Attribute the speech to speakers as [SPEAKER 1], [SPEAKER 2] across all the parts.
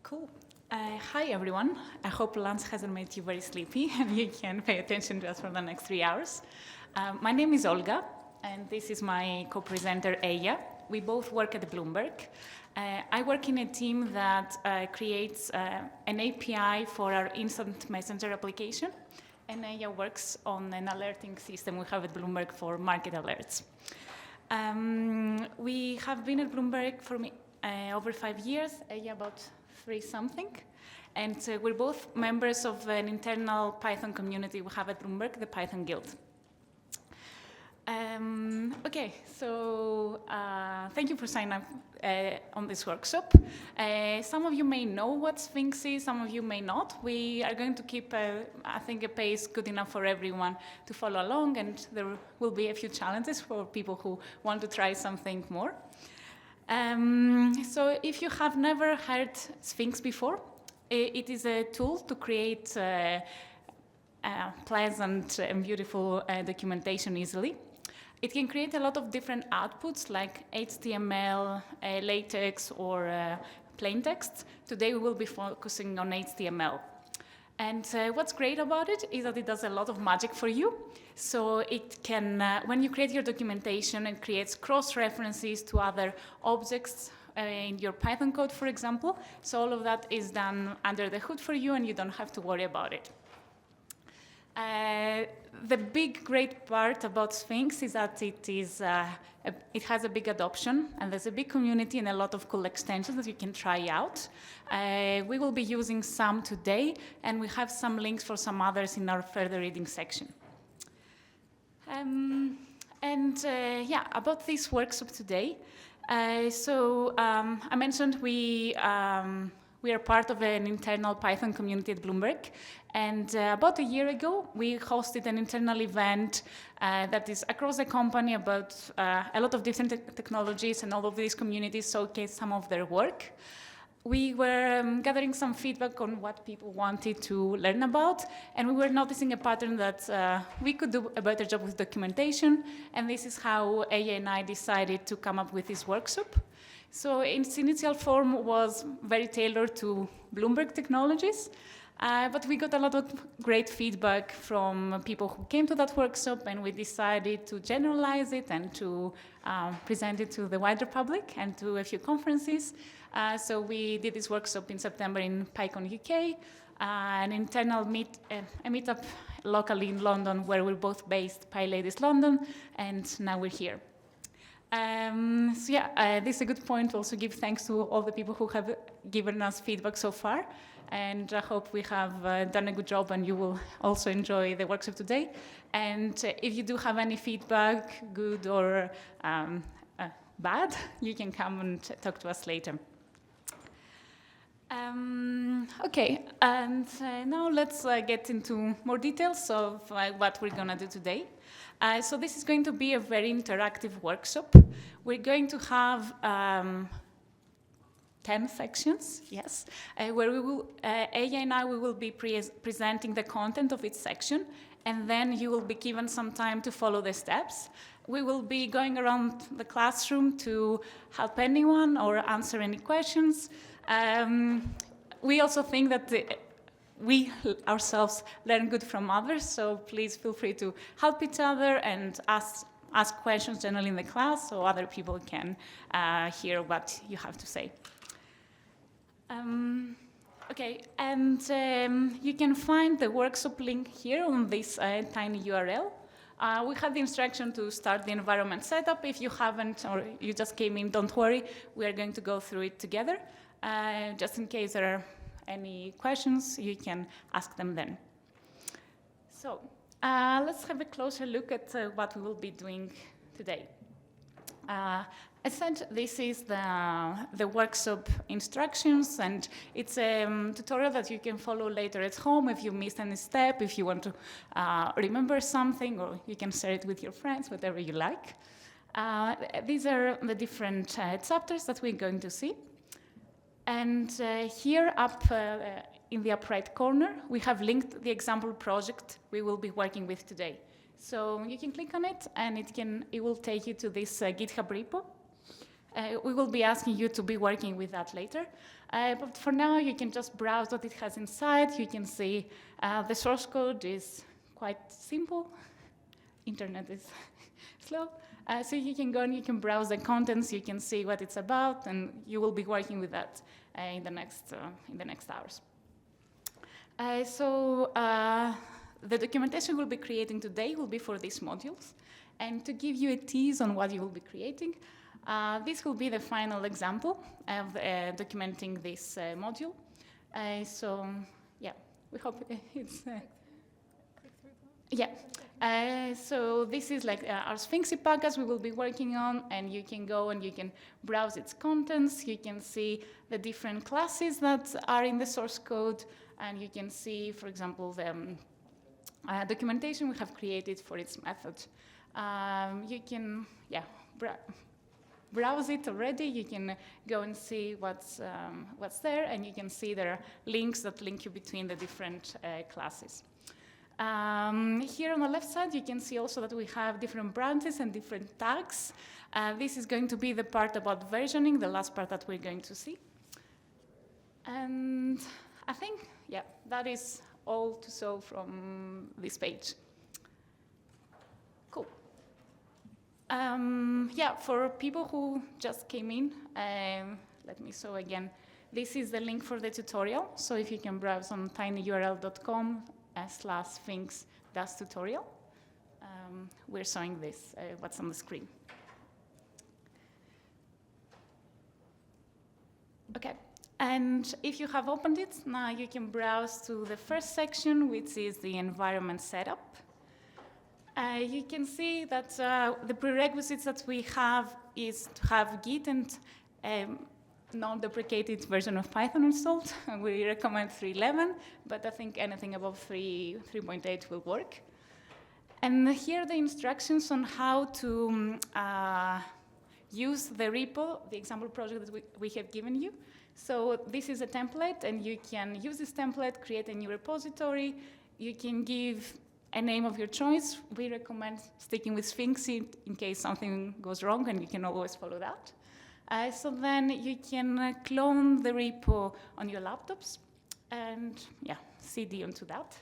[SPEAKER 1] Cool. Hi, everyone. I hope lunch hasn't made you very sleepy and you can pay attention to us for the next 3 hours. My name is Olga, and this is my co-presenter, Aya. We both work at Bloomberg. I work in a team that creates an API for our instant messenger application, and Aya works on an alerting system we have at Bloomberg for market alerts. We have been at Bloomberg for over 5 years, Aya about 3-something, and we're both members of an internal Python community we have at Bloomberg, the Python Guild. Okay, so thank you for signing up on this workshop. Some of you may know what Sphinx is, some of you may not. We are going to keep, I think, a pace good enough for everyone to follow along, and there will be a few challenges for people who want to try something more. So if you have never heard Sphinx before, it is a tool to create pleasant and beautiful documentation easily. It can create a lot of different outputs like HTML, LaTeX, or plain text. Today we will be focusing on HTML. And what's great about it is that it does a lot of magic for you. So it can, when you create your documentation, it creates cross-references to other objects in your Python code, for example. So all of that is done under the hood for you, and you don't have to worry about it. The big great part about Sphinx is that it has a big adoption, and there's a big community and a lot of cool extensions that you can try out. We will be using some today, and we have some links for some others in our further reading section. Yeah, about this workshop today. I mentioned we are part of an internal Python community at Bloomberg. And about a year ago, we hosted an internal event that is across the company about a lot of different technologies, and all of these communities showcase some of their work. We were gathering some feedback on what people wanted to learn about, and we were noticing a pattern that we could do a better job with documentation, and this is how Aya and I decided to come up with this workshop. So its initial form was very tailored to Bloomberg technologies, but we got a lot of great feedback from people who came to that workshop, and we decided to generalize it and to present it to the wider public and to a few conferences. So we did this workshop in September in PyCon UK, an internal meetup locally in London where we're both based, PyLadies London, and now we're here. So yeah, this is a good point to also give thanks to all the people who have given us feedback so far. And I hope we have done a good job and you will also enjoy the workshop today. And if you do have any feedback, good or bad, you can come and talk to us later. Okay, and now let's get into more details of what we're going to do today. So this is going to be a very interactive workshop. We're going to have 10 sections, yes, where we will, Aya and I, we will be presenting the content of each section, and then you will be given some time to follow the steps. We will be going around the classroom to help anyone or answer any questions. We also think that we ourselves learn good from others, so please feel free to help each other and ask questions generally in the class so other people can hear what you have to say. Okay, and you can find the workshop link here on this tiny URL. We have the instruction to start the environment setup. If you haven't or you just came in, don't worry. We are going to go through it together. Just in case there are any questions, you can ask them then. So let's have a closer look at what we will be doing today. I said this is the workshop instructions, and it's a tutorial that you can follow later at home if you missed any step, if you want to remember something, or you can share it with your friends, whatever you like. These are the different chapters that we're going to see. And here up in the upper right corner, we have linked the example project we will be working with today. So you can click on it, and it will take you to this GitHub repo. We will be asking you to be working with that later. But for now, you can just browse what it has inside. You can see the source code is quite simple. Internet is slow. So you can go and you can browse the contents. You can see what it's about, and you will be working with that in the next hours. The documentation we'll be creating today will be for these modules. And to give you a tease on what you will be creating, this will be the final example of documenting this module. We hope it's... so this is like our Sphinx package we will be working on, and you can go and you can browse its contents. You can see the different classes that are in the source code, and you can see, for example, the documentation we have created for its method. You can, browse it already. You can go and see what's there, and you can see there are links that link you between the different classes. Here on the left side, you can see also that we have different branches and different tags. This is going to be the part about versioning, the last part that we're going to see. And I think, that is all to show from this page. Cool. For people who just came in, let me show again. This is the link for the tutorial. So if you can browse on tinyurl.com/Sphinx-tutorial, we're showing this, what's on the screen. Okay. And if you have opened it, now you can browse to the first section, which is the environment setup. You can see that the prerequisites that we have is to have Git and non-deprecated version of Python installed. We recommend 3.11, but I think anything above 3.8 will work. And here are the instructions on how to use the repo, the example project that we have given you. So this is a template, and you can use this template, create a new repository. You can give a name of your choice. We recommend sticking with Sphinx in case something goes wrong, and you can always follow that. So then you can clone the repo on your laptops and CD onto that.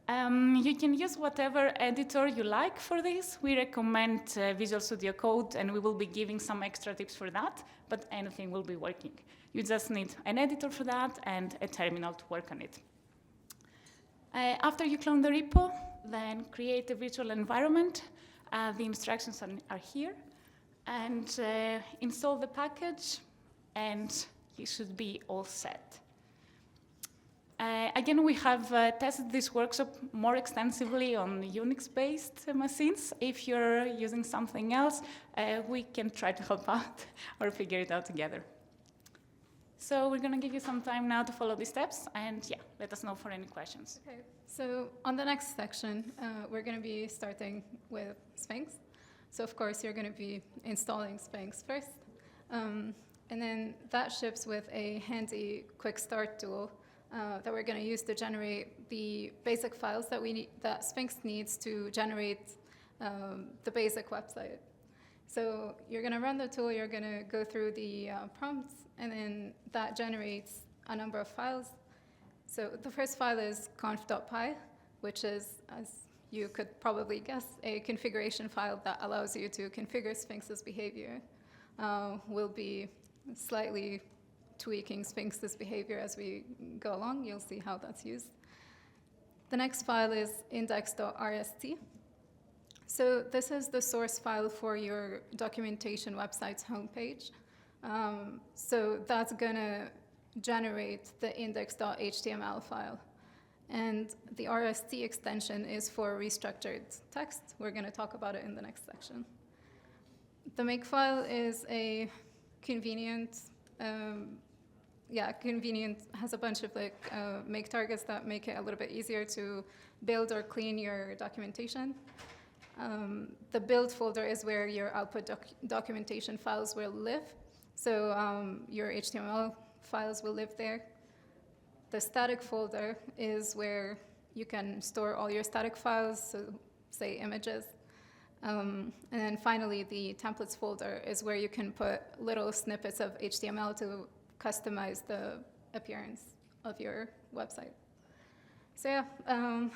[SPEAKER 1] You can use whatever editor you like for this. We recommend Visual Studio Code, and we will be giving some extra tips for that, but anything will be working. You just need an editor for that and a terminal to work on it. After you clone the repo, then create a virtual environment. The instructions are here. And install the package, and you should be all set. Again, we have tested this workshop more extensively on Unix-based machines. If you're using something else, we can try to help out or figure it out together. So we're going to give you some time now to follow these steps, and let us know for any questions.
[SPEAKER 2] Okay, so on the next section, we're going to be starting with Sphinx. So of course, you're going to be installing Sphinx first. And then that ships with a handy quickstart tool that we're going to use to generate the basic files that that Sphinx needs to generate the basic website. So you're going to run the tool, you're going to go through the prompts, and then that generates a number of files. So the first file is conf.py, which is, as you could probably guess, a configuration file that allows you to configure Sphinx's behavior. We'll be slightly tweaking Sphinx's behavior as we go along. You'll see how that's used. The next file is index.rst. So this is the source file for your documentation website's homepage. So that's going to generate the index.html file. And the RST extension is for restructured text. We're going to talk about it in the next section. The makefile is a convenient, has a bunch of make targets that make it a little bit easier to build or clean your documentation. The build folder is where your output documentation files will live. So your HTML files will live there. The static folder is where you can store all your static files, so say images. And then finally, the templates folder is where you can put little snippets of HTML to customize the appearance of your website. So yeah,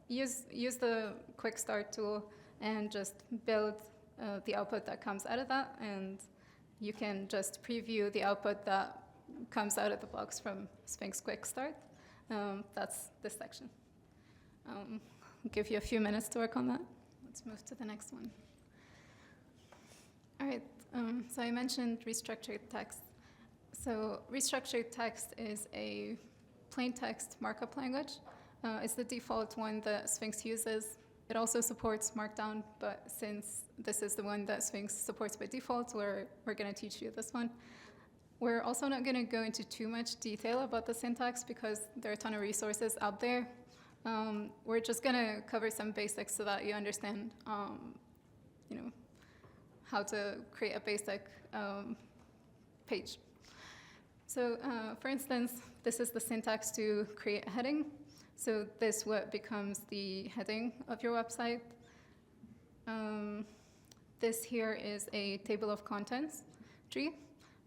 [SPEAKER 2] use the quickstart tool and just build the output that comes out of that, and you can just preview the output that comes out of the box from Sphinx quickstart. That's this section. I'll give you a few minutes to work on that. Let's move to the next one. All right, so I mentioned restructured text. So restructured text is a plain text markup language. It's the default one that Sphinx uses. It also supports Markdown, but since this is the one that Sphinx supports by default, we're going to teach you this one. We're also not going to go into too much detail about the syntax because there are a ton of resources out there. We're just going to cover some basics so that you understand, how to create a basic page. So, for instance, this is the syntax to create a heading. So this what becomes the heading of your website. This here is a table of contents tree.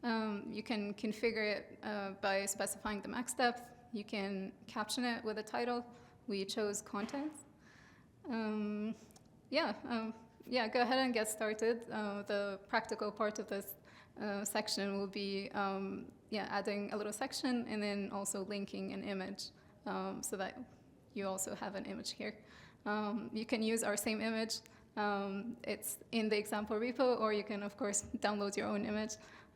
[SPEAKER 2] You can configure it by specifying the max depth. You can caption it with a title. We chose contents. Go ahead and get started. The practical part of this section will be adding a little section and then also linking an image so that you also have an image here. You can use our same image. It's in the example repo, or you can, of course, download your own image.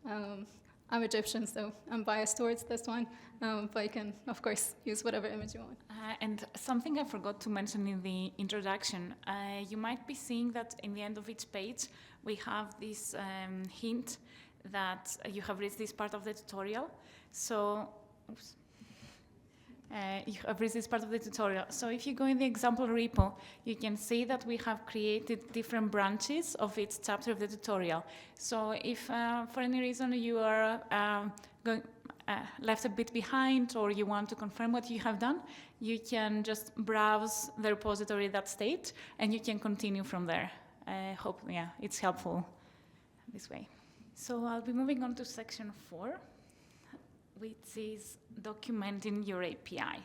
[SPEAKER 2] I'm Egyptian, so I'm biased towards this one, but you can, of course, use whatever image you want.
[SPEAKER 1] And something I forgot to mention in the introduction, you might be seeing that in the end of each page, we have this hint that you have reached this part of the tutorial. So, you have reached this part of the tutorial. So if you go in the example repo, you can see that we have created different branches of each chapter of the tutorial. So if for any reason you are left a bit behind or you want to confirm what you have done, you can just browse the repository that state and you can continue from there. I hope it's helpful this way. So I'll be moving on to section 4. Which is documenting your API.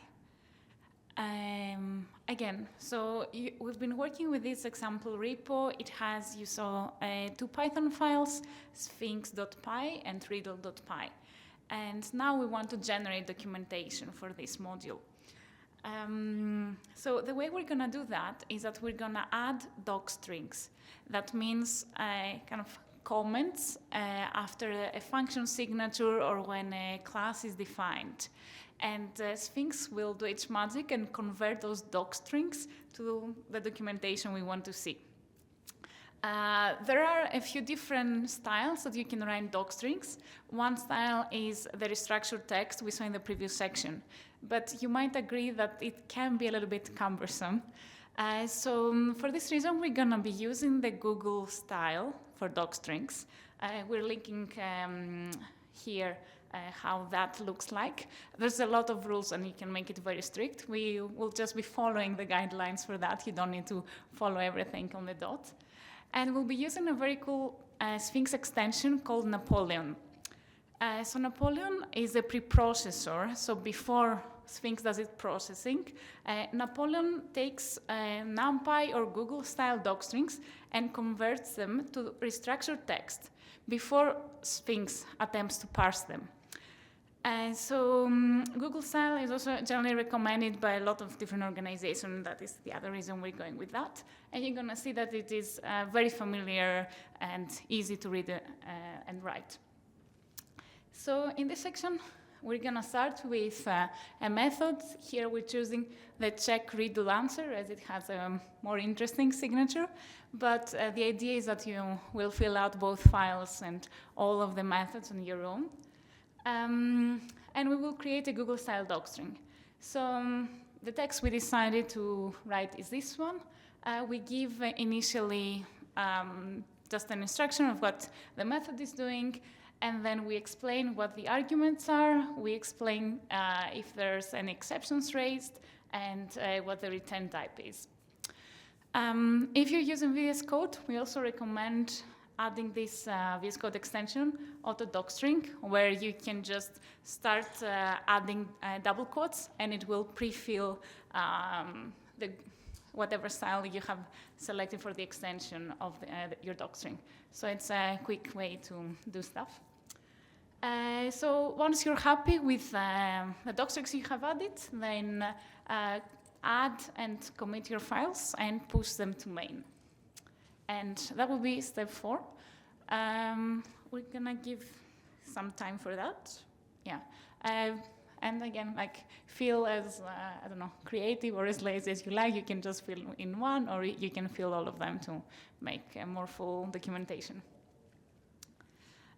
[SPEAKER 1] Again, so we've been working with this example repo. It has, you saw, 2 Python files, sphinx.py and riddle.py. And now we want to generate documentation for this module. So the way we're going to do that is that we're going to add doc strings. That means kind of comments after a function signature or when a class is defined. And Sphinx will do its magic and convert those doc strings to the documentation we want to see. There are a few different styles that you can write doc strings. One style is the restructured text we saw in the previous section, but you might agree that it can be a little bit cumbersome. So for this reason, we're going to be using the Google style for doc strings. We're linking here how that looks like. There's a lot of rules and you can make it very strict. We will just be following the guidelines for that. You don't need to follow everything on the dot. And we'll be using a very cool Sphinx extension called Napoleon. So Napoleon is a preprocessor. So before Sphinx does its processing, Napoleon takes NumPy or Google style doc strings and converts them to restructured text before Sphinx attempts to parse them. Google style is also generally recommended by a lot of different organizations. That is the other reason we're going with that. And you're going to see that it is very familiar and easy to read and write. So in this section, we're going to start with a method. Here we're choosing the check riddle answer as it has a more interesting signature. But the idea is that you will fill out both files and all of the methods on your own. And we will create a Google style docstring. So the text we decided to write is this one. We give initially just an instruction of what the method is doing. And then we explain what the arguments are. We explain if there's any exceptions raised and what the return type is. If you're using VS Code, we also recommend adding this VS Code extension, auto-docstring, where you can just start adding double quotes, and it will pre-fill whatever style you have selected for the extension of your docstring. So it's a quick way to do stuff. So once you're happy with the docstrings you have added, then add and commit your files and push them to main. And that will be step 4. We're gonna give some time for that. Yeah. And again, like, feel as, I don't know, creative or as lazy as you like. You can just fill in one, or you can fill all of them to make a more full documentation.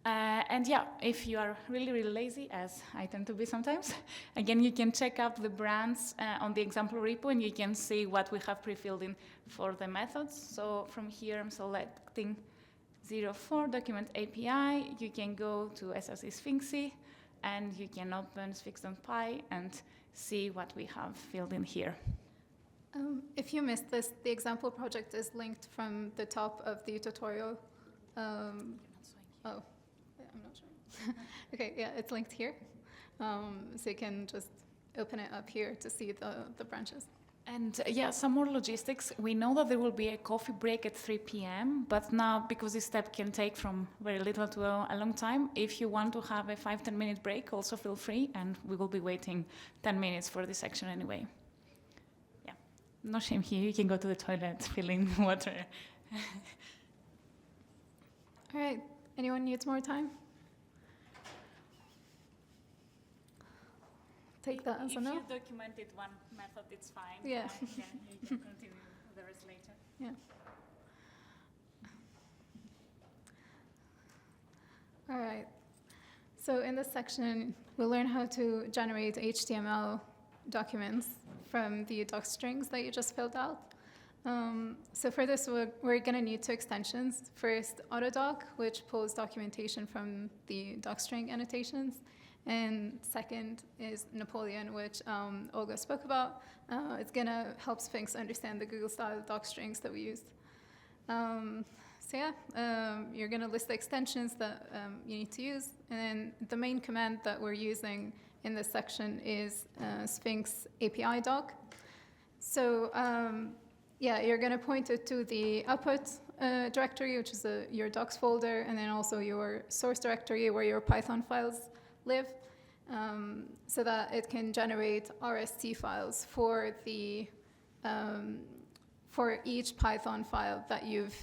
[SPEAKER 1] And yeah, if you are really, really lazy, as I tend to be sometimes, again, you can check out the brands on the example repo, and you can see what we have pre-filled in for the methods. So from here, I'm selecting 04 document API. You can go to SRC Sphinx, and you can open Sphinx.py and see what we have filled in here.
[SPEAKER 2] If you missed this, the example project is linked from the top of the tutorial. Oh, yeah, I'm not sure. Okay, yeah, it's linked here. So you can just open it up here to see the branches.
[SPEAKER 1] And yeah, some more logistics. We know that there will be a coffee break at 3 p.m., but now, because this step can take from very little to a long time, if you want to have a 5-10 minute break, also feel free, and we will be waiting 10 minutes for this section anyway. Yeah, no shame here. You can go to the toilet, fill in water.
[SPEAKER 2] All right, anyone needs more time? Take that as a no.
[SPEAKER 1] If you documented one method, it's fine.
[SPEAKER 2] Yeah.
[SPEAKER 1] You can continue the rest later.
[SPEAKER 2] Yeah. All right. So in this section, we'll learn how to generate HTML documents from the doc strings that you just filled out. So for this, we're going to need 2 extensions. First, Autodoc, which pulls documentation from the docstring annotations. And second is Napoleon, which Olga spoke about. It's going to help Sphinx understand the Google-style docstrings that we used. So yeah, you're going to list the extensions that you need to use. And then the main command that we're using in this section is Sphinx API doc. So yeah, you're going to point it to the output directory, which is your docs folder, and then also your source directory where your Python files live, so that it can generate RST files for the for each Python file that you've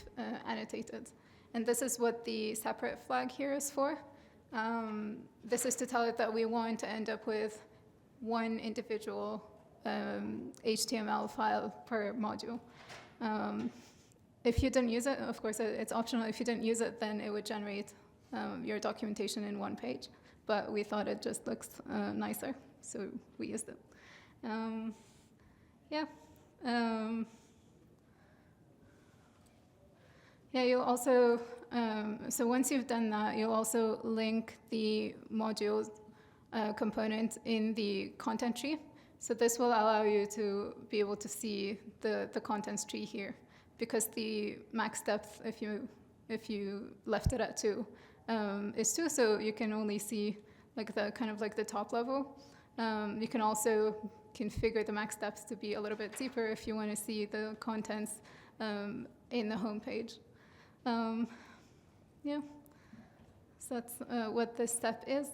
[SPEAKER 2] annotated. And this is what the separate flag here is for. This is to tell it that we want to end up with one individual HTML file per module. If you didn't use it, of course, it's optional. If you didn't use it, then it would generate your documentation in one page. But we thought it just looks nicer, so we used it. Yeah. Yeah, you'll also, so once you've done that, you'll also link the modules component in the content tree. So this will allow you to be able to see the contents tree here, because the max depth, if you left it at 2, is 2, so you can only see like the kind of like the top level. You can also configure the max depth to be a little bit deeper if you want to see the contents in the home page. Yeah, so that's what this step is.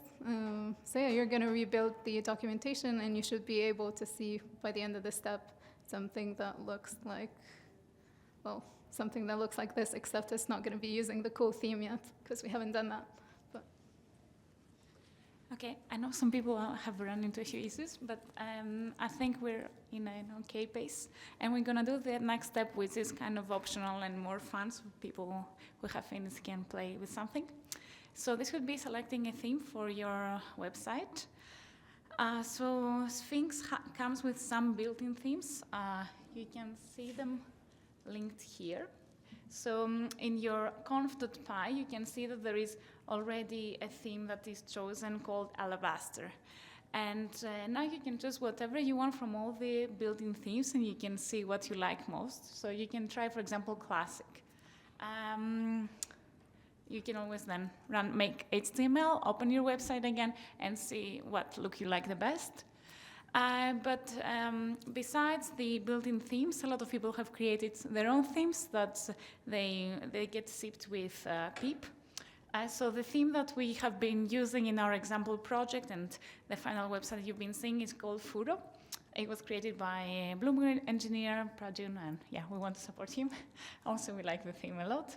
[SPEAKER 2] So yeah, you're going to rebuild the documentation, and you should be able to see by the end of this step something that looks like, well, something that looks like this, except it's not going to be using the cool theme yet, because we haven't done that. But.
[SPEAKER 1] Okay, I know some people have run into a few issues, but I think we're in an okay pace. And we're going to do the next step, which is kind of optional and more fun, so people who have finished can play with something. So this would be selecting a theme for your website. So Sphinx comes with some built-in themes. You can see them linked here. So in your conf.py, you can see that there is already a theme that is chosen called Alabaster. And now you can choose whatever you want from all the built-in themes, and you can see what you like most. So you can try, for example, classic. You can always then make HTML, open your website again, and see what look you like the best. But besides the built-in themes, a lot of people have created their own themes that they get shipped with PEEP. So the theme that we have been using in our example project and the final website you've been seeing is called Furo. It was created by a Bloomberg engineer, Prajun, and yeah, we want to support him. Also, we like the theme a lot.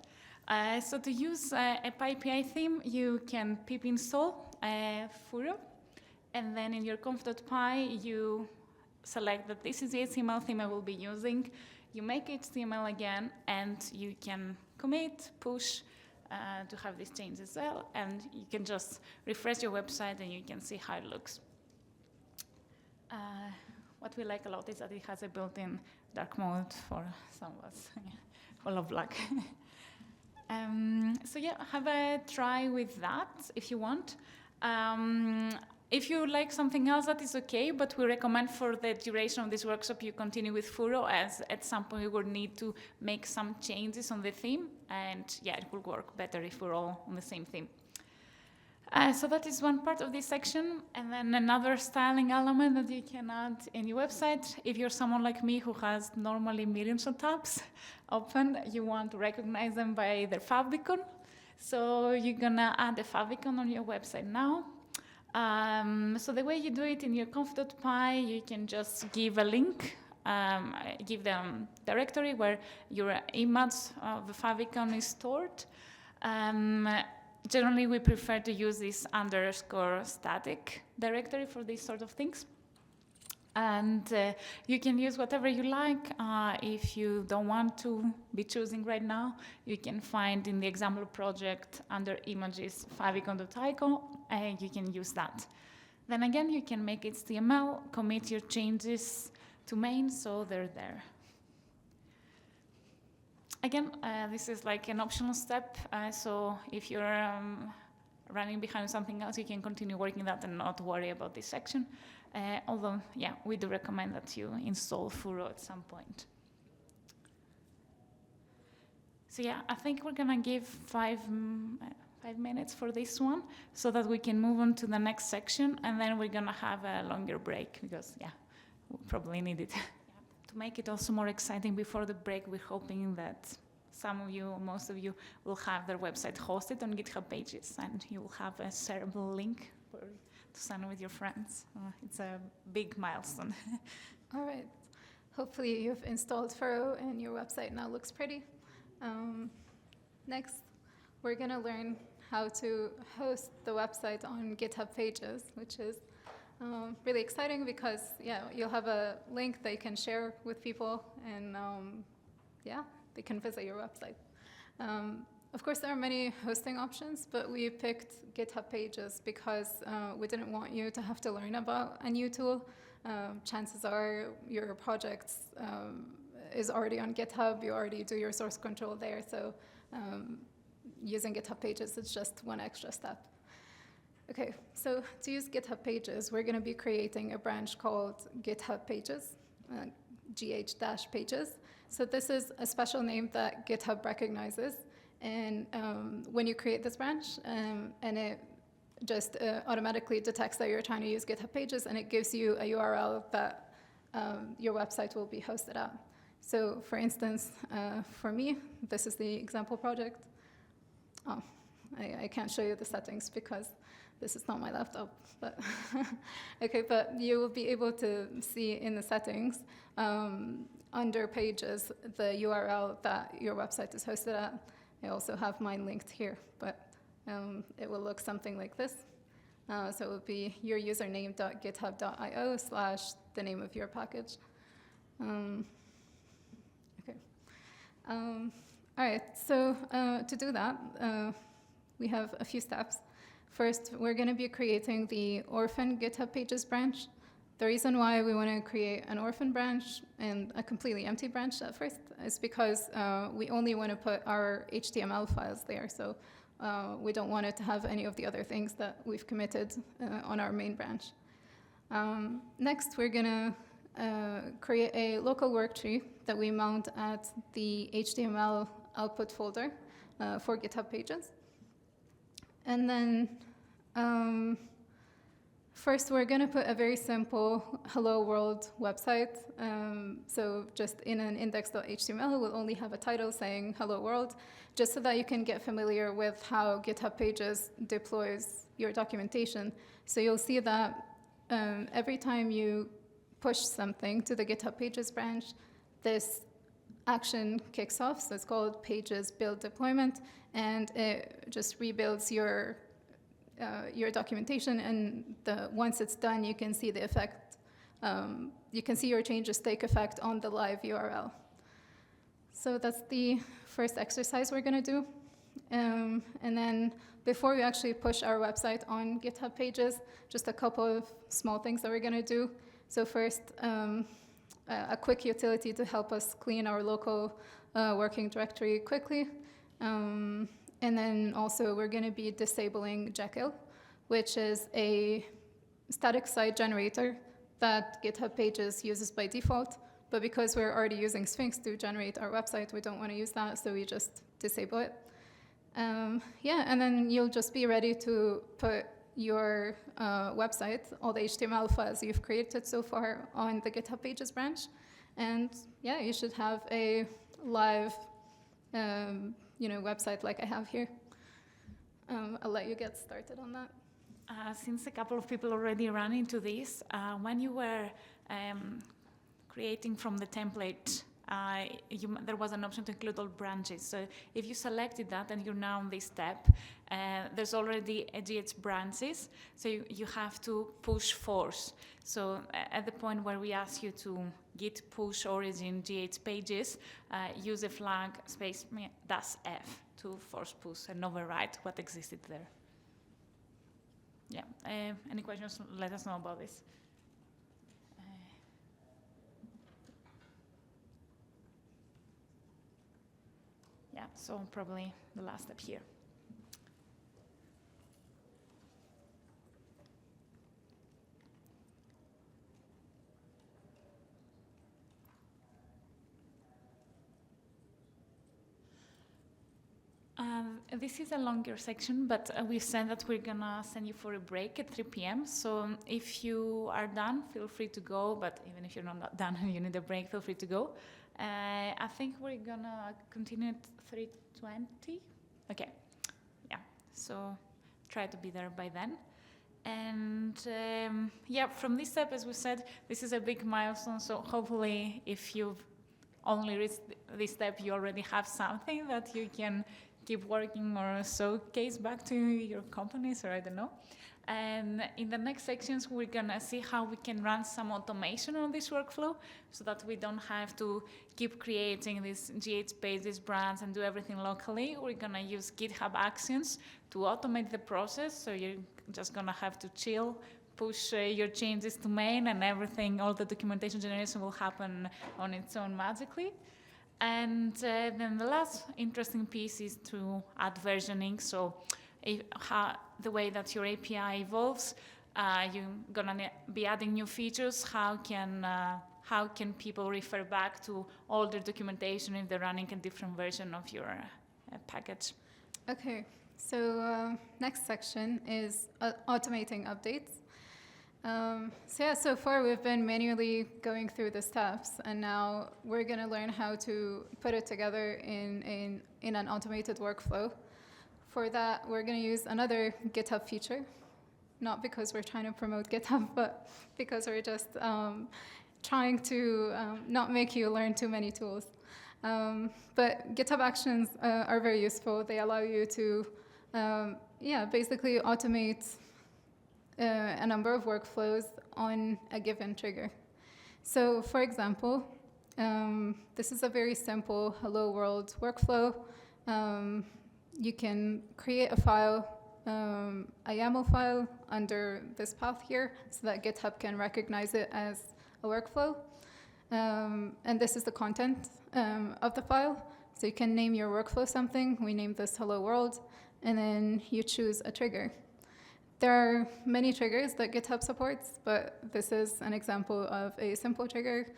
[SPEAKER 1] So to use a PyPI theme, you can pip install Furo, and then in your conf.py, you select that this is the HTML theme I will be using. You make HTML again, and you can commit, push, to have these changes as well, and you can just refresh your website and you can see how it looks. What we like a lot is that it has a built-in dark mode for some of us, full of black. So yeah, have a try with that if you want. If you like something else, that is okay, but we recommend for the duration of this workshop you continue with Furo, as at some point you will need to make some changes on the theme, and yeah, it will work better if we're all on the same theme. So that is one part of this section, and then another styling element that you can add in your website. If you're someone like me who has normally millions of tabs open, you want to recognize them by their favicon. So you're gonna add a favicon on your website now. So the way you do it in your conf.py, you can just give a link, give them directory where your image of the favicon is stored. Generally, we prefer to use this _ static directory for these sort of things. And you can use whatever you like. If you don't want to be choosing right now, you can find in the example project under images favicon.icon, and you can use that. Then again, you can make HTML, commit your changes to main, so they're there. Again, this is like an optional step, so if you're running behind something else, you can continue working that and not worry about this section. Although, yeah, we do recommend that you install Furo at some point. So yeah, I think we're gonna give 5 minutes for this one so that we can move on to the next section, and then we're gonna have a longer break because, yeah, we'll probably need it. To make it also more exciting before the break, we're hoping that some of you, most of you, will have their website hosted on GitHub pages, and you will have a shareable link to sign with your friends. It's a big milestone.
[SPEAKER 2] All right. Hopefully you've installed Furo and your website now looks pretty. Next, we're going to learn how to host the website on GitHub pages, which is really exciting because, yeah, you'll have a link that you can share with people, and yeah, they can visit your website. Of course, there are many hosting options, but we picked GitHub pages because we didn't want you to have to learn about a new tool. Chances are your project is already on GitHub, you already do your source control there, so using GitHub pages is just one extra step. Okay, so to use GitHub pages, we're going to be creating a branch called GitHub pages, gh-pages. So this is a special name that GitHub recognizes. And when you create this branch, and it just automatically detects that you're trying to use GitHub pages, and it gives you a URL that your website will be hosted at. So for instance, for me, this is the example project. Oh, I can't show you the settings because this is not my laptop, but okay, but you will be able to see in the settings under pages the URL that your website is hosted at. I also have mine linked here, but it will look something like this. So it would be your username.github.io / the name of your package. Okay. All right, so to do that, we have a few steps. First, we're going to be creating the orphan GitHub pages branch. The reason why we want to create an orphan branch and a completely empty branch at first is because we only want to put our HTML files there. So we don't want it to have any of the other things that we've committed on our main branch. Next, we're going to create a local work tree that we mount at the HTML output folder for GitHub pages. And then first, we're going to put a very simple hello world website. So just in an index.html, we'll only have a title saying hello world, just so that you can get familiar with how GitHub Pages deploys your documentation. So you'll see that every time you push something to the GitHub Pages branch, this action kicks off. So it's called Pages Build Deployment, and it just rebuilds your documentation, and once it's done, you can see the effect. You can see your changes take effect on the live URL. So that's the first exercise we're going to do. And then before we actually push our website on GitHub Pages, just a couple of small things that we're going to do. So first, a quick utility to help us clean our local working directory quickly. And then also we're going to be disabling Jekyll, which is a static site generator that GitHub Pages uses by default. But because we're already using Sphinx to generate our website, we don't want to use that, so we just disable it. And then you'll just be ready to put your website, all the HTML files you've created so far, on the GitHub Pages branch. And yeah, you should have a live website like I have here. I'll let you get started on that.
[SPEAKER 1] Since a couple of people already ran into this, when you were creating from the template, there was an option to include all branches. So if you selected that and you're now on this step, there's already a GH branches, so you have to push force. So at the point where we ask you to git push origin GH pages, use a flag space -f to force push and overwrite what existed there. Yeah. Any questions? Let us know about this. Yeah, so probably the last step here. This is a longer section, but we've said that we're gonna send you for a break at 3 p.m. So if you are done, feel free to go, but even if you're not done and you need a break, feel free to go. I think we're gonna continue at 3:20. Okay, yeah, so try to be there by then. And yeah, from this step, as we said, this is a big milestone, so hopefully if you've only reached this step, you already have something that you can keep working or showcase back to your companies, or I don't know. And in the next sections, we're gonna see how we can run some automation on this workflow so that we don't have to keep creating these GH pages, brands, and do everything locally. We're gonna use GitHub Actions to automate the process, so you're just gonna have to chill, push your changes to main, and everything, all the documentation generation will happen on its own magically. And then the last interesting piece is to add versioning. So the way that your API evolves, you're gonna be adding new features. How can people refer back to older documentation if they're running a different version of your package?
[SPEAKER 2] Okay, so next section is automating updates. So far we've been manually going through the steps, and now we're going to learn how to put it together in an automated workflow. For that, we're going to use another GitHub feature, not because we're trying to promote GitHub, but because we're just trying to not make you learn too many tools. But GitHub Actions are very useful. They allow you to, basically automate a number of workflows on a given trigger. So, for example, this is a very simple hello world workflow. You can create a file, a YAML file under this path here, so that GitHub can recognize it as a workflow. And this is the content of the file. So you can name your workflow something. We name this hello world, and then you choose a trigger. There are many triggers that GitHub supports, but this is an example of a simple trigger.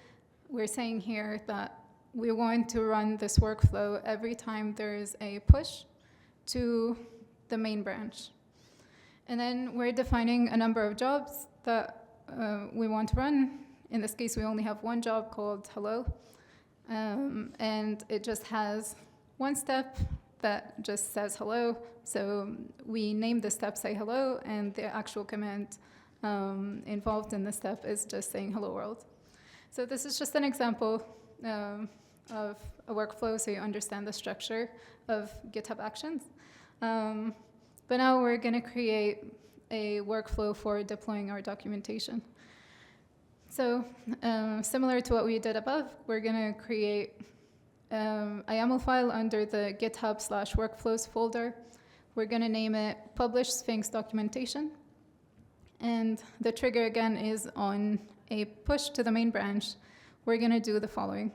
[SPEAKER 2] We're saying here that we want to run this workflow every time there is a push to the main branch. And then we're defining a number of jobs that we want to run. In this case, we only have one job called hello. And it just has one step that just says hello. So we name the step say hello, and the actual command involved in the step is just saying hello world. So this is just an example of a workflow so you understand the structure of GitHub Actions. But now we're going to create a workflow for deploying our documentation. So similar to what we did above, we're going to create a YAML file under the GitHub/workflows folder. We're going to name it publish Sphinx documentation. And the trigger, again, is on a push to the main branch. We're going to do the following.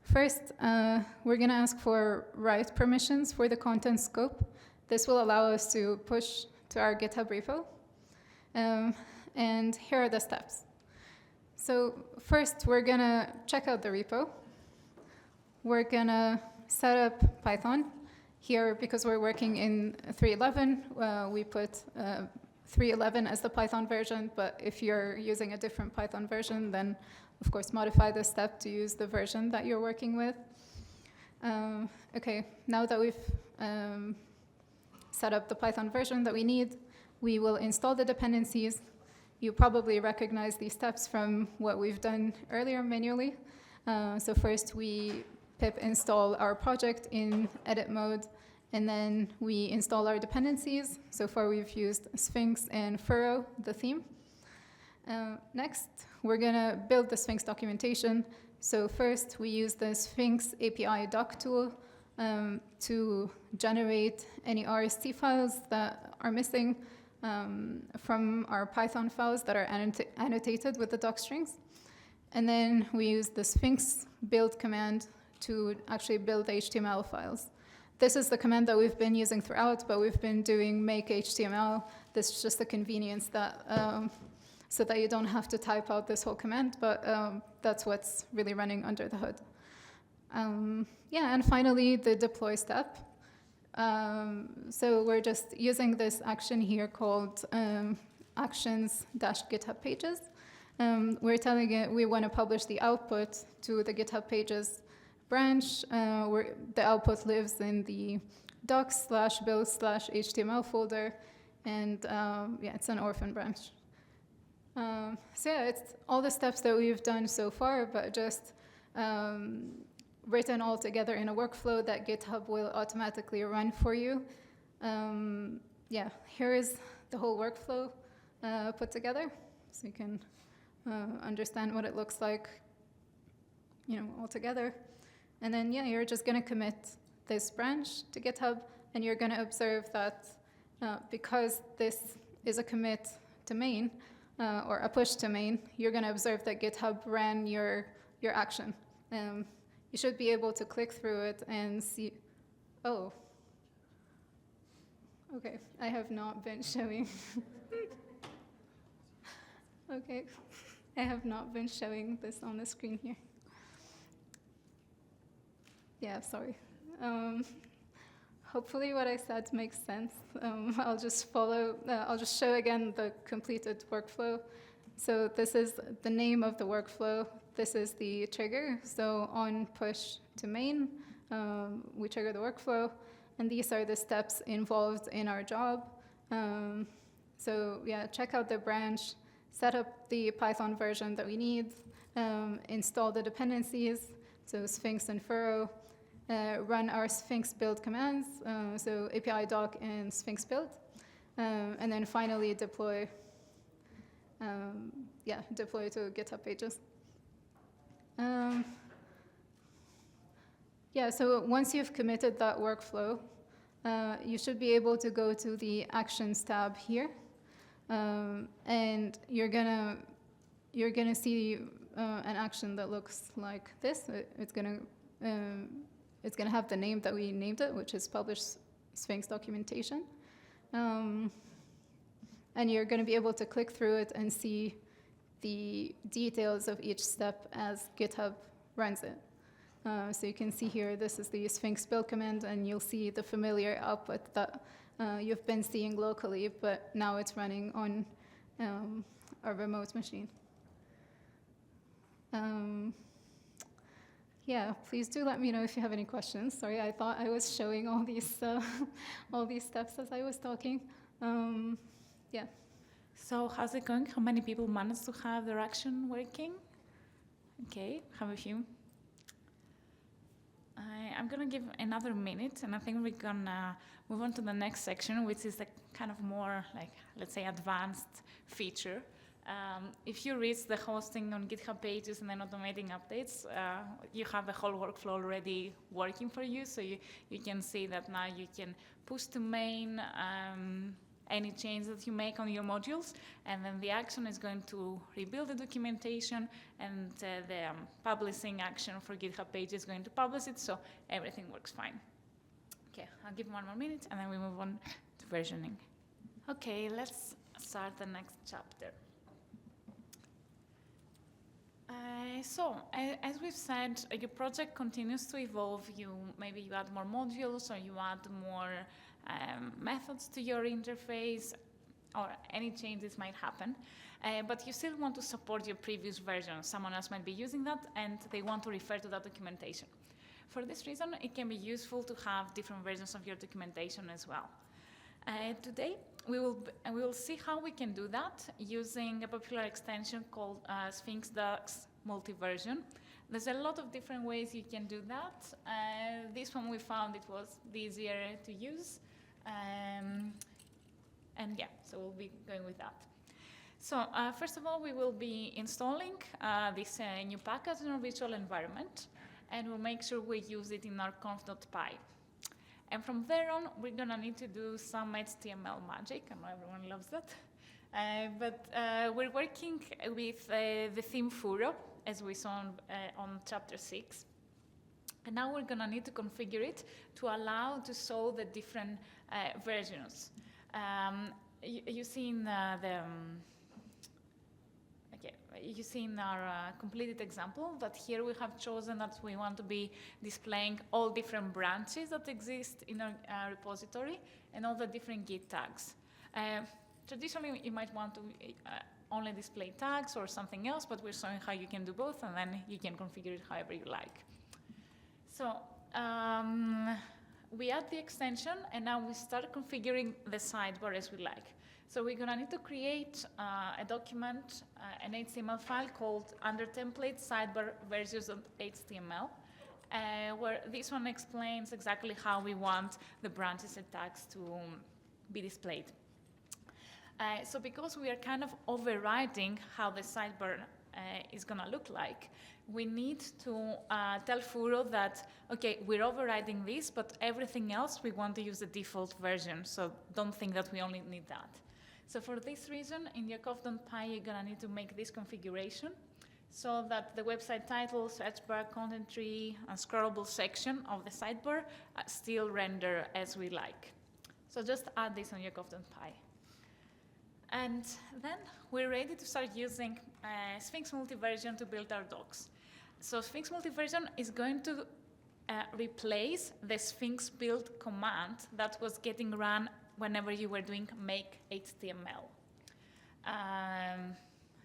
[SPEAKER 2] First, we're going to ask for write permissions for the content scope. This will allow us to push to our GitHub repo. And here are the steps. So first, we're going to check out the repo. We're going to set up Python. Here, because we're working in 3.11, we put 3.11 as the Python version, but if you're using a different Python version, then of course modify the step to use the version that you're working with. Okay, now that we've set up the Python version that we need, we will install the dependencies. You probably recognize these steps from what we've done earlier manually. So first we pip install our project in edit mode, and then we install our dependencies. So far we've used Sphinx and Furrow, the theme. Next, we're gonna build the Sphinx documentation. So first we use the Sphinx API doc tool to generate any RST files that are missing from our Python files that are annotated with the doc strings. And then we use the Sphinx build command to actually build HTML files. This is the command that we've been using throughout, but we've been doing make HTML. This is just a convenience that so that you don't have to type out this whole command, but that's what's really running under the hood. Yeah, and finally, the deploy step. So we're just using this action here called actions-GitHub pages. We're telling it we want to publish the output to the GitHub pages branch, where the output lives in the docs/build/HTML folder, and yeah, it's an orphan branch. So yeah, it's all the steps that we've done so far, but just written all together in a workflow that GitHub will automatically run for you. Yeah, here is the whole workflow put together, so you can understand what it looks like, all together. And then, yeah, you're just going to commit this branch to GitHub, and you're going to observe that because this is a commit to main, or a push to main, you're going to observe that GitHub ran your action. You should be able to click through it and see, oh, okay, I have not been showing. Okay, I have not been showing this on the screen here. Yeah, sorry. Hopefully what I said makes sense. I'll just show again the completed workflow. So this is the name of the workflow. This is the trigger. So on push to main, we trigger the workflow. And these are the steps involved in our job. So yeah, check out the branch, set up the Python version that we need, install the dependencies, so Sphinx and Furrow, run our Sphinx build commands, so API doc and Sphinx build, and then finally deploy to GitHub pages. Yeah, so once you've committed that workflow, you should be able to go to the Actions tab here, and you're gonna see an action that looks like this. It's gonna have the name that we named it, which is publish Sphinx documentation. And you're going to be able to click through it and see the details of each step as GitHub runs it. So you can see here, this is the Sphinx build command, and you'll see the familiar output that you've been seeing locally, but now it's running on a remote machine. Yeah, please do let me know if you have any questions. Sorry, I thought I was showing all these steps as I was talking. Yeah.
[SPEAKER 1] So how's it going? How many people managed to have their action working? Okay, have a few. I'm going to give another minute, and I think we're going to move on to the next section, which is the kind of more, like, let's say, advanced feature. If you reach the hosting on GitHub pages and then automating updates, you have the whole workflow already working for you. So you can see that now you can push to main any change that you make on your modules, and then the action is going to rebuild the documentation, and the publishing action for GitHub page is going to publish it, so everything works fine. Okay, I'll give 1 more minute, and then we move on to versioning. Okay, let's start the next chapter. As we've said, your project continues to evolve. Maybe you add more modules, or you add more methods to your interface, or any changes might happen. But you still want to support your previous version. Someone else might be using that, and they want to refer to that documentation. For this reason, it can be useful to have different versions of your documentation as well. Today, we will see how we can do that using a popular extension called Sphinx Docs Multiversion. There's a lot of different ways you can do that. This one we found it was easier to use. And yeah, so we'll be going with that. So first of all, we will be installing this new package in our virtual environment, and we'll make sure we use it in our conf.py. And from there on, we're going to need to do some HTML magic. I know everyone loves that. But we're working with the theme Furo, as we saw on chapter 6. And now we're going to need to configure it to allow to show the different versions. You see in you see in our completed example that here we have chosen that we want to be displaying all different branches that exist in our repository and all the different Git tags. Traditionally, you might want to only display tags or something else, but we're showing how you can do both, and then you can configure it however you like. So we add the extension, and now we start configuring the sidebar as we like. So we're going to need to create a document, an HTML file called under template sidebar versions.html, where this one explains exactly how we want the branches and tags to be displayed. So because we are kind of overriding how the sidebar is going to look like, we need to tell Furo that, okay, we're overriding this, but everything else we want to use the default version, so don't think that we only need that. So for this reason, in your conf.py, you're going to need to make this configuration so that the website title, search bar, content tree, and scrollable section of the sidebar still render as we like. So just add this on your conf.py. And then we're ready to start using Sphinx Multiversion to build our docs. So Sphinx Multiversion is going to replace the Sphinx build command that was getting run whenever you were doing make HTML.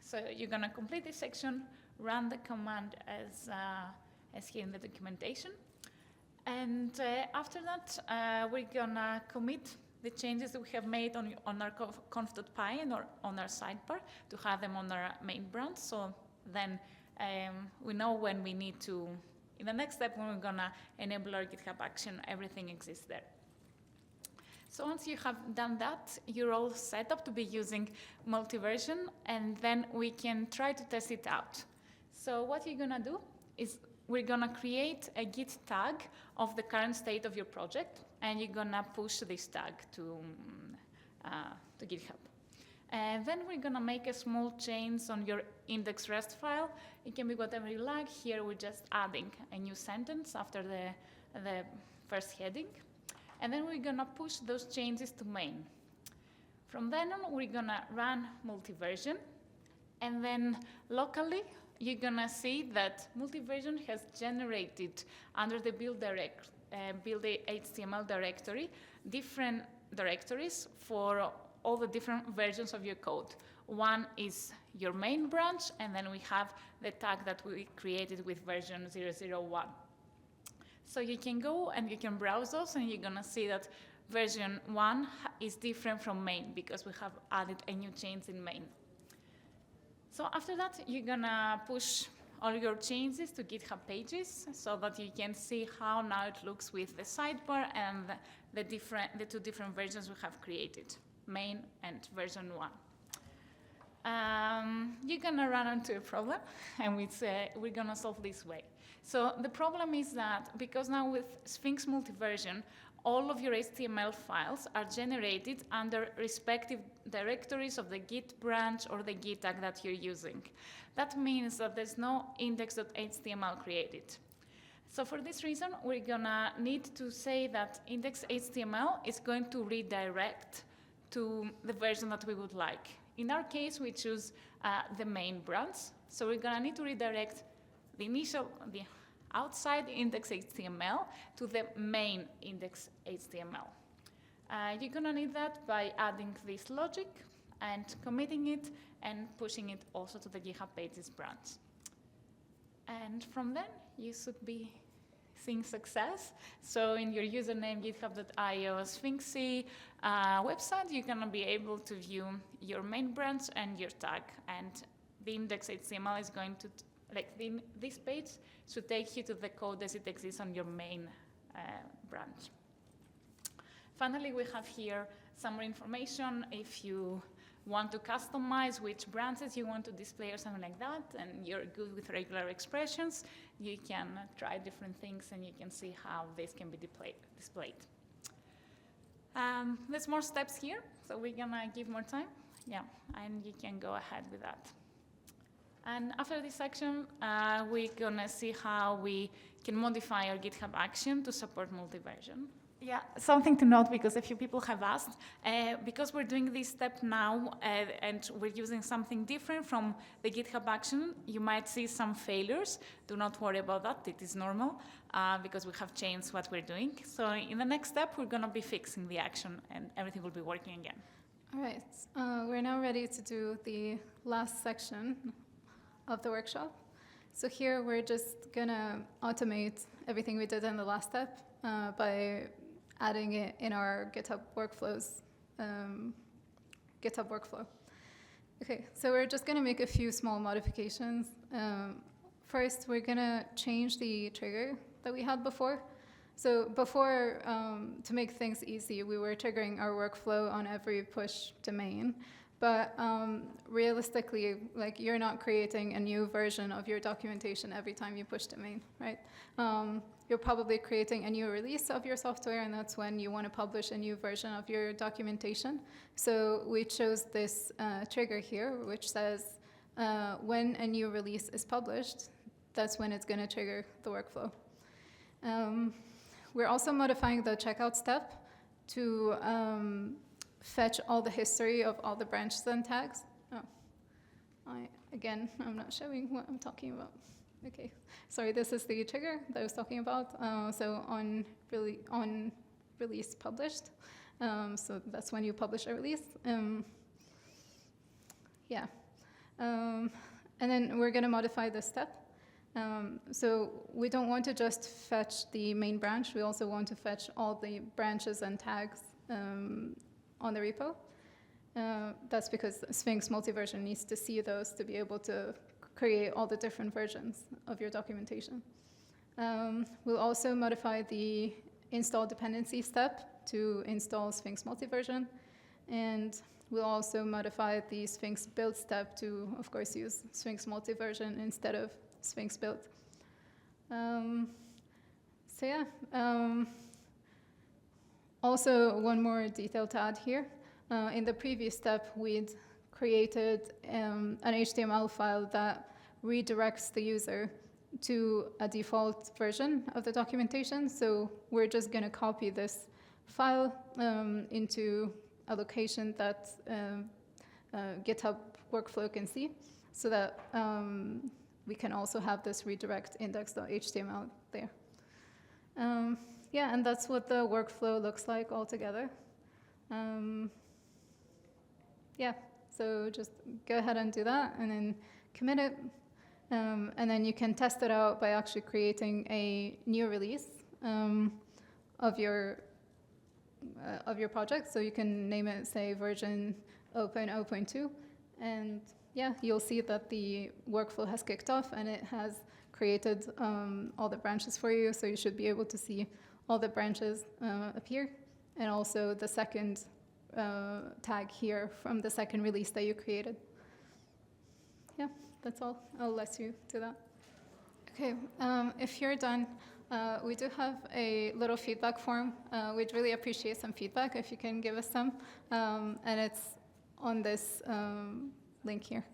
[SPEAKER 1] So you're going to complete this section, run the command as here in the documentation. And after that, we're going to commit the changes that we have made on our conf.py and on our sidebar to have them on our main branch. So then we know when we need to, in the next step, when we're going to enable our GitHub action, everything exists there. So once you have done that, you're all set up to be using multiversion, and then we can try to test it out. So what you're going to do is we're going to create a Git tag of the current state of your project, and you're going to push this tag to GitHub. And then we're going to make a small change on your index REST file. It can be whatever you like. Here we're just adding a new sentence after the first heading. And then we're going to push those changes to main. From then on, we're gonna run multi-version, and then locally, you're gonna see that multi-version has generated under the build HTML directory different directories for all the different versions of your code. One is your main branch, and then we have the tag that we created with version 001. So you can go and you can browse those, and you're gonna see that version 1 is different from main because we have added a new change in main. So after that, you're gonna push all your changes to GitHub pages so that you can see how now it looks with the sidebar and the two different versions we have created, main and version 1. You're gonna run into a problem, and we're gonna solve this way. So the problem is that because now with Sphinx multiversion, all of your HTML files are generated under respective directories of the Git branch or the Git tag that you're using. That means that there's no index.html created. So for this reason, we're gonna need to say that index.html is going to redirect to the version that we would like. In our case, we choose the main branch. So we're gonna need to redirect the outside index.html to the main index.html. You're gonna need that by adding this logic and committing it and pushing it also to the GitHub Pages branch. And from then, you should be seeing success. So in your username, github.io Sphinxy website, you're gonna be able to view your main branch and your tag. And the index.html is going to, this page should take you to the code as it exists on your main branch. Finally, we have here some more information if you want to customize which branches you want to display or something like that, and you're good with regular expressions, you can try different things and you can see how this can be displayed. There's more steps here, so we're gonna give more time. Yeah, and you can go ahead with that. And after this section, we're gonna see how we can modify our GitHub action to support multi-version. Yeah, something to note, because a few people have asked, because we're doing this step now and we're using something different from the GitHub action, you might see some failures. Do not worry about that, it is normal, because we have changed what we're doing. So in the next step, we're gonna be fixing the action and everything will be working again.
[SPEAKER 2] All right, we're now ready to do the last section of the workshop. So here we're just gonna automate everything we did in the last step by adding it in our GitHub workflows, GitHub workflow. Okay, so we're just gonna make a few small modifications. First, we're gonna change the trigger that we had before. So before, to make things easy, we were triggering our workflow on every push to main. But realistically, like, you're not creating a new version of your documentation every time you push to main, right? You're probably creating a new release of your software, and that's when you want to publish a new version of your documentation. So we chose this trigger here, which says when a new release is published, that's when it's going to trigger the workflow. We're also modifying the checkout step to fetch all the history of all the branches and tags. Again, I'm not showing what I'm talking about. Okay, sorry, this is the trigger that I was talking about. So on release published, so that's when you publish a release. Yeah, and then we're gonna modify this step. So we don't want to just fetch the main branch, we also want to fetch all the branches and tags on the repo. That's because Sphinx multi-version needs to see those to be able to create all the different versions of your documentation. We'll also modify the install dependency step to install Sphinx multi-version. And we'll also modify the Sphinx build step to, of course, use Sphinx multi-version instead of Sphinx build. So yeah. Also, one more detail to add here. In the previous step, we'd created an HTML file that redirects the user to a default version of the documentation. So we're just going to copy this file into a location that GitHub workflow can see, so that we can also have this redirect index.html there. Yeah, and that's what the workflow looks like altogether. Yeah, so just go ahead and do that, and then commit it. And then you can test it out by actually creating a new release of your project. So you can name it, say, version 0.0.2, and yeah, you'll see that the workflow has kicked off and it has created all the branches for you. So you should be able to see all the branches appear, and also the second tag here from the second release that you created. Yeah, that's all. I'll let you do that. Okay, if you're done, we do have a little feedback form. We'd really appreciate some feedback if you can give us some, and it's on this link here.